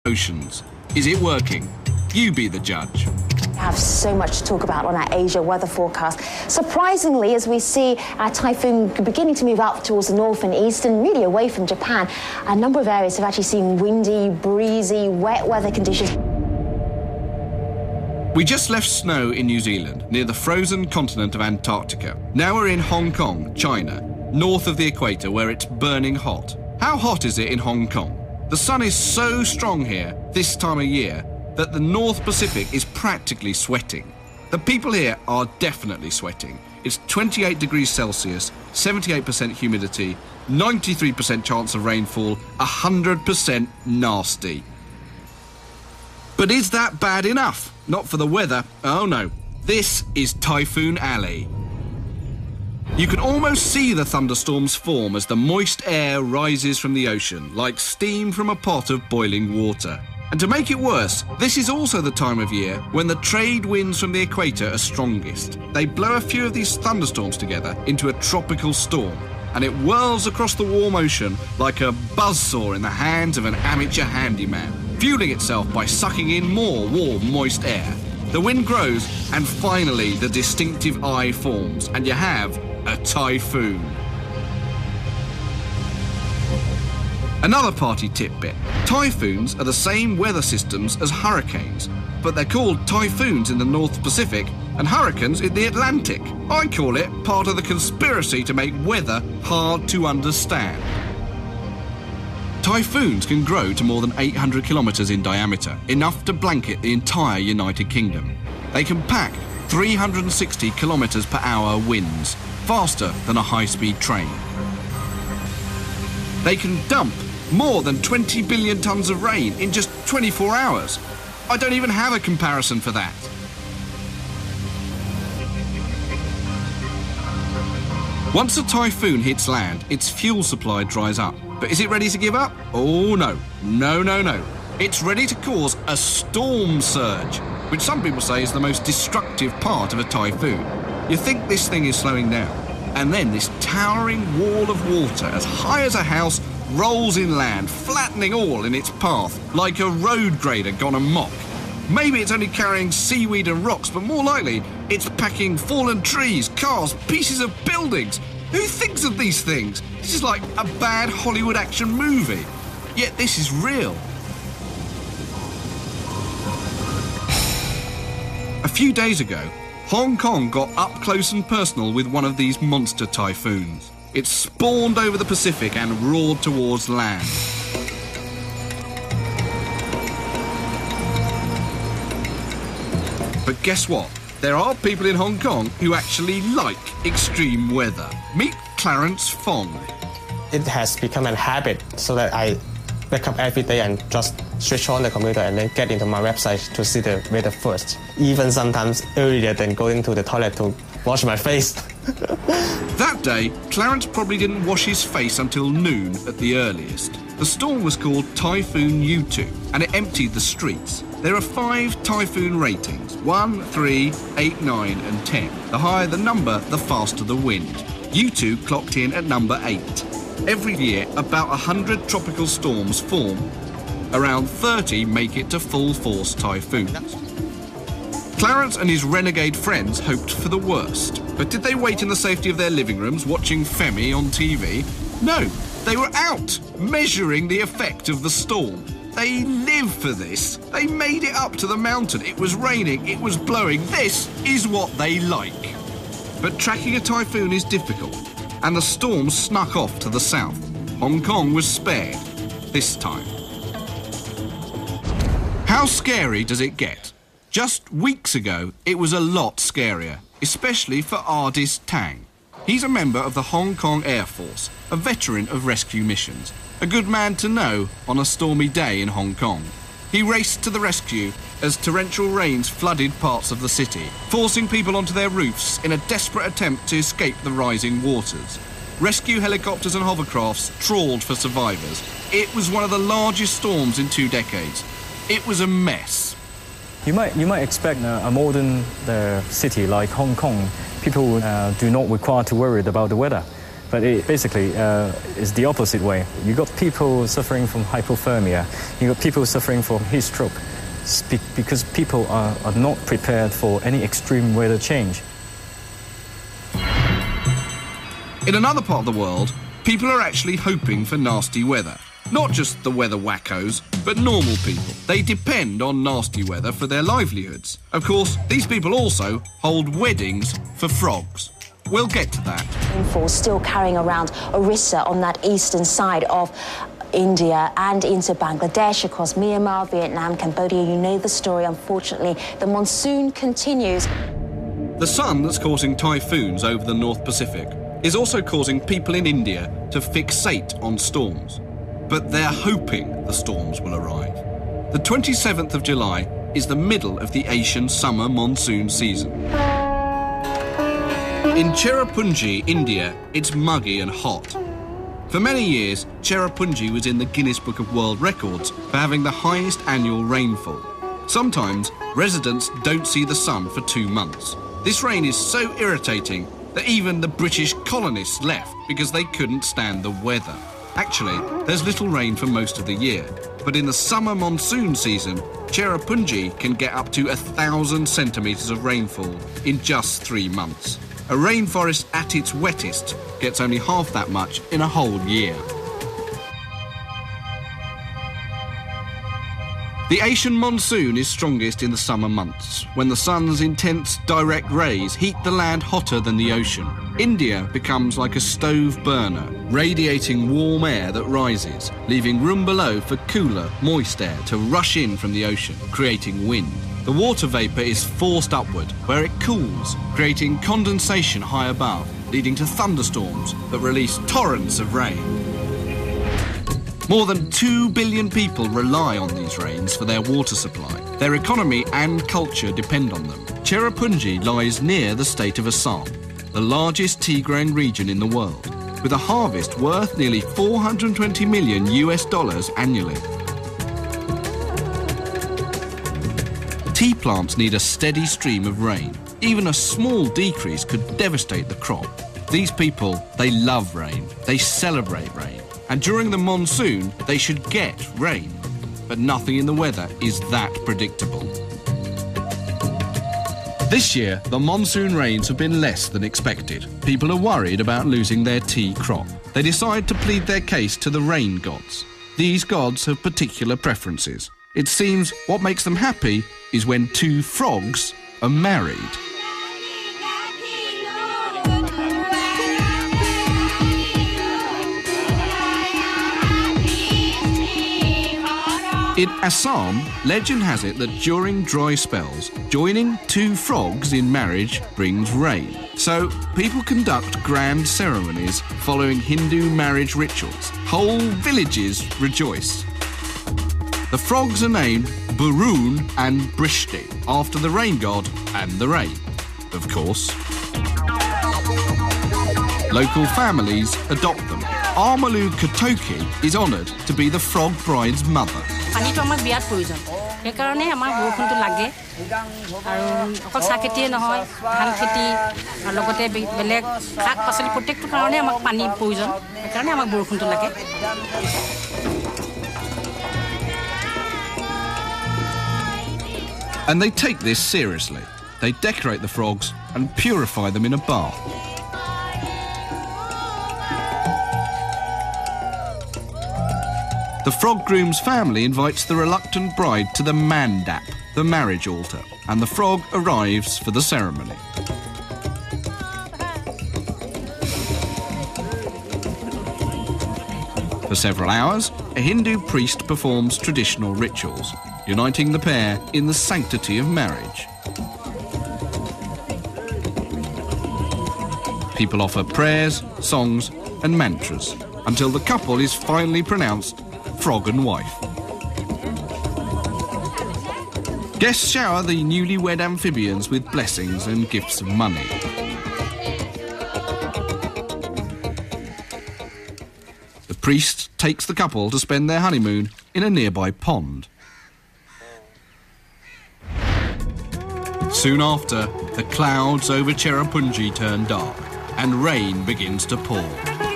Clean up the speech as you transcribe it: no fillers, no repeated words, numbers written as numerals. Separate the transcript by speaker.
Speaker 1: oceans. Is it working? You be the judge.
Speaker 2: We have so much to talk about on our Asia weather forecast. Surprisingly, as we see our typhoon beginning to move up towards the north and east and really away from Japan, a number of areas have actually seen windy, breezy, wet weather conditions.
Speaker 1: We just left snow in New Zealand, near the frozen continent of Antarctica. Now we're in Hong Kong, China, north of the equator, where it's burning hot. How hot is it in Hong Kong? The sun is so strong here, this time of year, that the North Pacific is practically sweating. The people here are definitely sweating. It's 28 degrees Celsius, 78% humidity, 93% chance of rainfall, 100% nasty. But is that bad enough? Not for the weather. Oh no. This is Typhoon Alley. You can almost see the thunderstorms form as the moist air rises from the ocean, like steam from a pot of boiling water. And to make it worse, this is also the time of year when the trade winds from the equator are strongest. They blow a few of these thunderstorms together into a tropical storm, and it whirls across the warm ocean like a buzzsaw in the hands of an amateur handyman, fueling itself by sucking in more warm, moist air. The wind grows, and finally the distinctive eye forms, and you have a typhoon. Another party tidbit. Typhoons are the same weather systems as hurricanes, but they're called typhoons in the North Pacific and hurricanes in the Atlantic. I call it part of the conspiracy to make weather hard to understand. Typhoons can grow to more than 800 kilometres in diameter, enough to blanket the entire United Kingdom. They can pack 360 kilometres per hour winds, faster than a high-speed train. They can dump more than 20 billion tonnes of rain in just 24 hours. I don't even have a comparison for that. Once a typhoon hits land, its fuel supply dries up. But is it ready to give up? Oh no. No, no, no. It's ready to cause a storm surge, which some people say is the most destructive part of a typhoon. You think this thing is slowing down, and then this towering wall of water as high as a house rolls inland, flattening all in its path, like a road grader gone amok. Maybe it's only carrying seaweed and rocks, but more likely it's packing fallen trees, cars, pieces of buildings. Who thinks of these things? This is like a bad Hollywood action movie. Yet this is real. A few days ago, Hong Kong got up close and personal with one of these monster typhoons. It spawned over the Pacific and roared towards land. But guess what? There are people in Hong Kong who actually like extreme weather. Meet Clarence Fong.
Speaker 3: It has become a habit so that I wake up every day and just switch on the computer and then get into my website to see the weather first. Even sometimes earlier than going to the toilet to wash my face.
Speaker 1: That day, Clarence probably didn't wash his face until noon at the earliest. The storm was called Typhoon U2, and it emptied the streets. There are 5 typhoon ratings, 1, 3, 8, 9 and 10. The higher the number, the faster the wind. U2 clocked in at number 8. Every year, about 100 tropical storms form. Around 30 make it to full-force typhoons. Clarence and his renegade friends hoped for the worst. But did they wait in the safety of their living rooms watching Femi on TV? No, they were out, measuring the effect of the storm. They live for this. They made it up to the mountain. It was raining, it was blowing. This is what they like. But tracking a typhoon is difficult, and the storm snuck off to the south. Hong Kong was spared, this time. How scary does it get? Just weeks ago, it was a lot scarier, especially for Ardis Tang. He's a member of the Hong Kong Air Force, a veteran of rescue missions, a good man to know on a stormy day in Hong Kong. He raced to the rescue as torrential rains flooded parts of the city, forcing people onto their roofs in a desperate attempt to escape the rising waters. Rescue helicopters and hovercrafts trawled for survivors. It was one of the largest storms in 2 decades. It was a mess.
Speaker 4: You might expect a modern city like Hong Kong, people do not require to worry about the weather. But it basically is the opposite way. You got people suffering from hypothermia. You got people suffering from heat stroke because people are not prepared for any extreme weather change.
Speaker 1: In another part of the world, people are actually hoping for nasty weather. Not just the weather wackos, but normal people. They depend on nasty weather for their livelihoods. Of course, these people also hold weddings for frogs. We'll get to that.
Speaker 2: Rainfall still carrying around Orissa on that eastern side of India and into Bangladesh, across Myanmar, Vietnam, Cambodia. You know the story, unfortunately. The monsoon continues.
Speaker 1: The sun that's causing typhoons over the North Pacific is also causing people in India to fixate on storms. But they're hoping the storms will arrive. The 27th of July is the middle of the Asian summer monsoon season. In Cherrapunji, India, it's muggy and hot. For many years, Cherrapunji was in the Guinness Book of World Records for having the highest annual rainfall. Sometimes, residents don't see the sun for 2 months. This rain is so irritating that even the British colonists left because they couldn't stand the weather. Actually, there's little rain for most of the year, but in the summer monsoon season, Cherrapunji can get up to 1,000 centimetres of rainfall in just 3 months. A rainforest at its wettest gets only half that much in a whole year. The Asian monsoon is strongest in the summer months, when the sun's intense direct rays heat the land hotter than the ocean. India becomes like a stove burner, radiating warm air that rises, leaving room below for cooler, moist air to rush in from the ocean, creating wind. The water vapour is forced upward, where it cools, creating condensation high above, leading to thunderstorms that release torrents of rain. More than 2 billion people rely on these rains for their water supply. Their economy and culture depend on them. Cherrapunji lies near the state of Assam, the largest tea-grown region in the world, with a harvest worth nearly $420 million annually. Tea plants need a steady stream of rain. Even a small decrease could devastate the crop. These people, they love rain. They celebrate rain. And during the monsoon, they should get rain. But nothing in the weather is that predictable. This year, the monsoon rains have been less than expected. People are worried about losing their tea crop. They decide to plead their case to the rain gods. These gods have particular preferences. It seems what makes them happy is when 2 frogs are married. In Assam, legend has it that during dry spells, joining 2 frogs in marriage brings rain. So people conduct grand ceremonies following Hindu marriage rituals. Whole villages rejoice. The frogs are named Barun and Brishti, after the rain god and the rain, of course. Local families adopt them. Armalu Katoki is honoured to be the frog bride's mother.
Speaker 5: পানীটো আমাক বিয়াত প্ৰয়োজন সেইকাৰণে আমাৰ বৰষুণটো লাগে আৰু অকল চাহ খেতিয়ে নহয় ধান খেতি আৰু লগতে বেলেগ শাক পাচলি প্ৰত্যেকটো কাৰণে আমাক পানী প্ৰয়োজন সেইকাৰণে আমাক বৰষুণটো লাগে
Speaker 1: And they take this seriously. They decorate the frogs and purify them in a bath. The frog groom's family invites the reluctant bride to the mandap, the marriage altar, and the frog arrives for the ceremony. For several hours, a Hindu priest performs traditional rituals, uniting the pair in the sanctity of marriage. People offer prayers, songs, and mantras until the couple is finally pronounced frog and wife. Guests shower the newlywed amphibians with blessings and gifts of money. The priest takes the couple to spend their honeymoon in a nearby pond. Soon after, the clouds over Cherrapunji turn dark, and rain begins to pour.